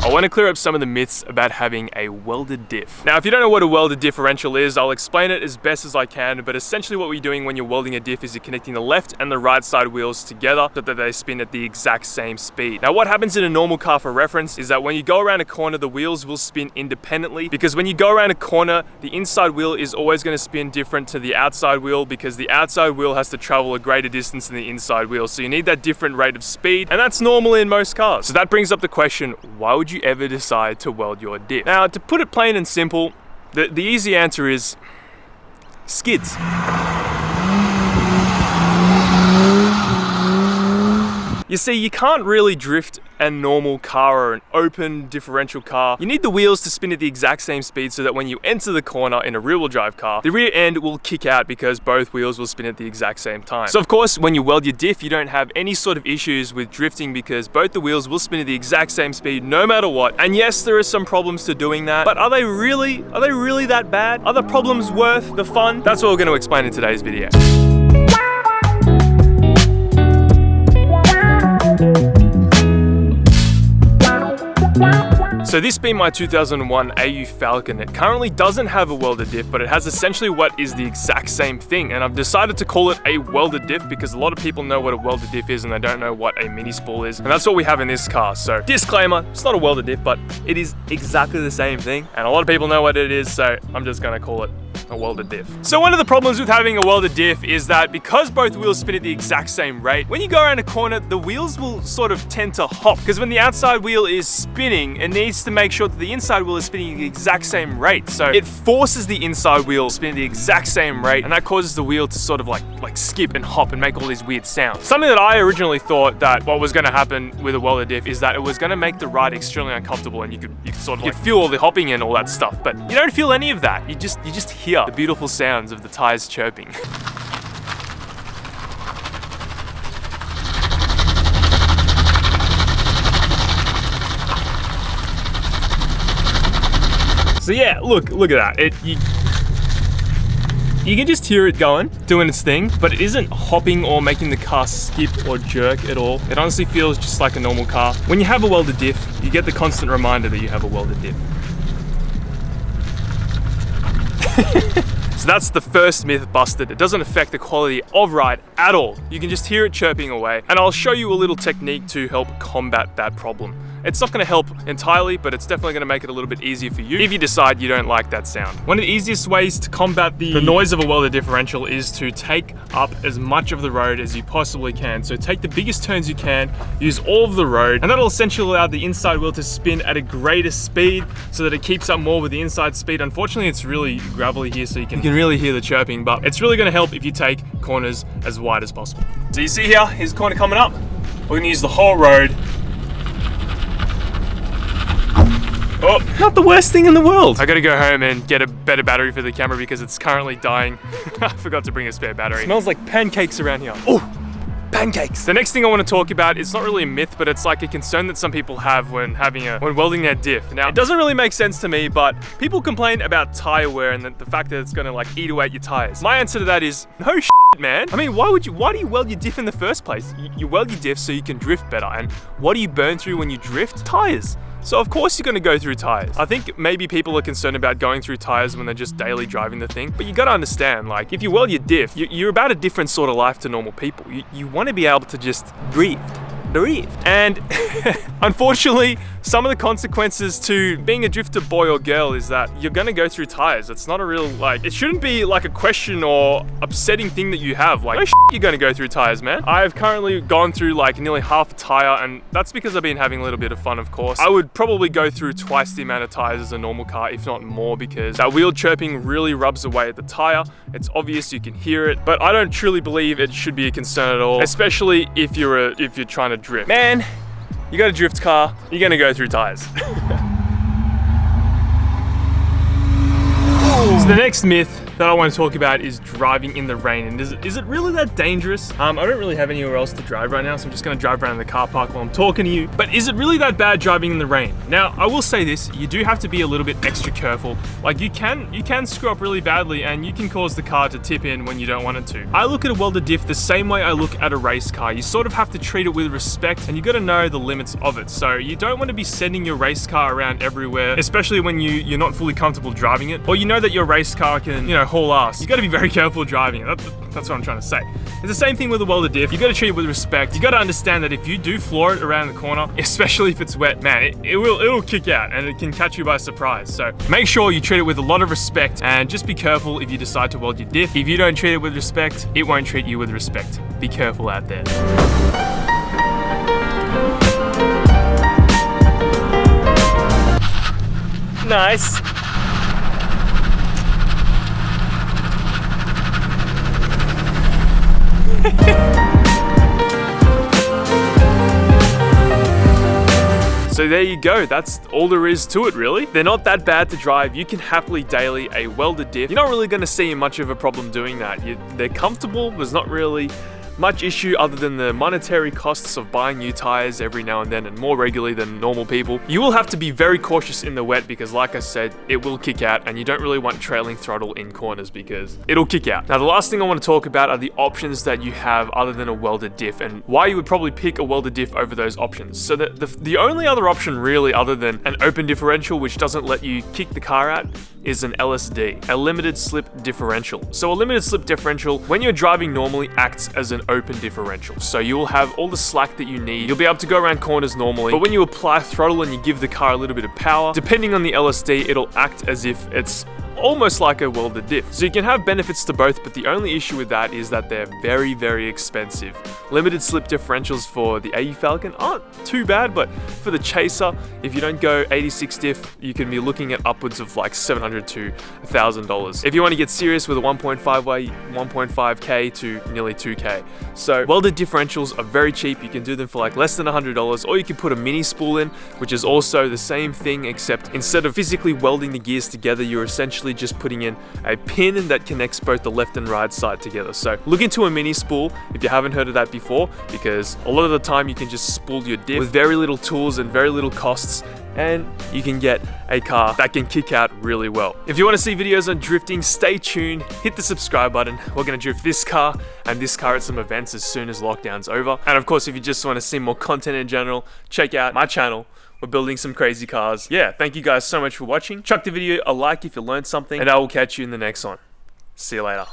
I want to clear up some of the myths about having a welded diff. Now, if you don't know what a welded differential is, I'll explain it as best as I can, but essentially what you're doing when you're welding a diff is you're connecting the left and the right side wheels together so that they spin at the exact same speed. Now, what happens in a normal car, for reference, is that when you go around a corner, the wheels will spin independently, because when you go around a corner, the inside wheel is always going to spin different to the outside wheel, because the outside wheel has to travel a greater distance than the inside wheel. So you need that different rate of speed, and that's normal in most cars. So that brings up the question, why would you ever decide to weld your diff? Now, to put it plain and simple, the easy answer is skids. You see, you can't really drift a normal car or an open differential car. You need the wheels to spin at the exact same speed so that when you enter the corner in a rear-wheel drive car, the rear end will kick out because both wheels will spin at the exact same time. So of course, when you weld your diff, you don't have any sort of issues with drifting because both the wheels will spin at the exact same speed no matter what. And yes, there are some problems to doing that, but are they really that bad? Are the problems worth the fun? That's what we're going to explain in today's video. So this being my 2001 AU Falcon, it currently doesn't have a welded diff, but it has essentially what is the exact same thing. And I've decided to call it a welded diff because a lot of people know what a welded diff is and they don't know what a mini spool is. And that's what we have in this car. So disclaimer, it's not a welded diff, but it is exactly the same thing. And a lot of people know what it is, so I'm just gonna call it a welded diff. So one of the problems with having a welded diff is that because both wheels spin at the exact same rate, when you go around a corner, the wheels will sort of tend to hop, because when the outside wheel is spinning, it needs to make sure that the inside wheel is spinning at the exact same rate. So it forces the inside wheel to spin at the exact same rate, and that causes the wheel to sort of like skip and hop and make all these weird sounds. Something that I originally thought that what was going to happen with a welded diff is that it was going to make the ride extremely uncomfortable, and you could feel all the hopping and all that stuff, but you don't feel any of that. You just hear the beautiful sounds of the tires chirping. So yeah, look at that. You can just hear it doing its thing, but it isn't hopping or making the car skip or jerk at all. It honestly feels just like a normal car. When you have a welded diff, you get the constant reminder that you have a welded diff. So that's the first myth busted. It doesn't affect the quality of ride at all. You can just hear it chirping away. And I'll show you a little technique to help combat that problem. It's not gonna help entirely, but it's definitely gonna make it a little bit easier for you if you decide you don't like that sound. One of the easiest ways to combat the noise of a welded differential is to take up as much of the road as you possibly can. So take the biggest turns you can, use all of the road, and that'll essentially allow the inside wheel to spin at a greater speed so that it keeps up more with the inside speed. Unfortunately, it's really gravelly here, so you can really hear the chirping, but it's really gonna help if you take corners as wide as possible. So you see here, here's the corner coming up. We're gonna use the whole road. Oh, not the worst thing in the world. I gotta go home and get a better battery for the camera because it's currently dying. I forgot to bring a spare battery. It smells like pancakes around here. Oh, pancakes. The next thing I want to talk about, it's not really a myth, but it's like a concern that some people have when welding their diff. Now, it doesn't really make sense to me, but people complain about tire wear and the fact that it's gonna like eat away at your tires. My answer to that is no shit, man. I mean, why do you weld your diff in the first place? You weld your diff so you can drift better. And what do you burn through when you drift? Tires. So of course you're gonna go through tires. I think maybe people are concerned about going through tires when they're just daily driving the thing, but you gotta understand, like, if you weld your diff, you're about a different sort of life to normal people. You wanna be able to just drift. And unfortunately, some of the consequences to being a drifter boy or girl is that you're gonna go through tires. It's not a real, like, it shouldn't be like a question or upsetting thing that you have. Like, no shit, you're gonna go through tires, man. I've currently gone through like nearly half a tire, and that's because I've been having a little bit of fun, of course. I would probably go through twice the amount of tires as a normal car, if not more, because that wheel chirping really rubs away at the tire. It's obvious, you can hear it, but I don't truly believe it should be a concern at all, especially if you're trying to drift. Man, you got a drift car, you're gonna go through tires. So the next myth that I want to talk about is driving in the rain. And is it really that dangerous? I don't really have anywhere else to drive right now, so I'm just gonna drive around the car park while I'm talking to you. But is it really that bad driving in the rain? Now, I will say this, you do have to be a little bit extra careful. Like you can screw up really badly and you can cause the car to tip in when you don't want it to. I look at a welded diff the same way I look at a race car. You sort of have to treat it with respect and you gotta know the limits of it. So you don't want to be sending your race car around everywhere, especially when you're not fully comfortable driving it, or you know that your race car can, you know, haul ass. You gotta be very careful driving it. That's what I'm trying to say. It's the same thing with a welded diff. You gotta treat it with respect. You gotta understand that if you do floor it around the corner, especially if it's wet, man, it'll kick out and it can catch you by surprise. So make sure you treat it with a lot of respect and just be careful if you decide to weld your diff. If you don't treat it with respect, it won't treat you with respect. Be careful out there. Nice. So there you go, that's all there is to it really. They're not that bad to drive. You can happily daily a welded diff. You're not really gonna see much of a problem doing that. They're comfortable, there's not really much issue other than the monetary costs of buying new tires every now and then and more regularly than normal people. You will have to be very cautious in the wet because like I said, it will kick out and you don't really want trailing throttle in corners because it'll kick out. Now the last thing I want to talk about are the options that you have other than a welded diff and why you would probably pick a welded diff over those options. So the only other option really other than an open differential which doesn't let you kick the car out is an LSD, a limited slip differential. So a limited slip differential, when you're driving normally, acts as an open differential. So you will have all the slack that you need. You'll be able to go around corners normally, but when you apply throttle and you give the car a little bit of power, depending on the LSD, it'll act as if it's almost like a welded diff. So you can have benefits to both, but the only issue with that is that they're very, very expensive. Limited slip differentials for the AE Falcon aren't too bad, but for the Chaser, if you don't go 86 diff, you can be looking at upwards of like $700 to $1,000. If you want to get serious with a 1.5K to nearly 2K. So welded differentials are very cheap. You can do them for like less than $100, or you can put a mini spool in, which is also the same thing, except instead of physically welding the gears together, you're essentially just putting in a pin that connects both the left and right side together. So look into a mini spool if you haven't heard of that before, because a lot of the time you can just spool your diff with very little tools and very little costs, and you can get a car that can kick out really well. If you want to see videos on drifting, stay tuned, hit the subscribe button. We're going to drift this car and this car at some events as soon as lockdown's over. And of course, if you just want to see more content in general, check out my channel. We're building some crazy cars. Yeah, thank you guys so much for watching. Chuck the video a like if you learned something, and I will catch you in the next one. See you later.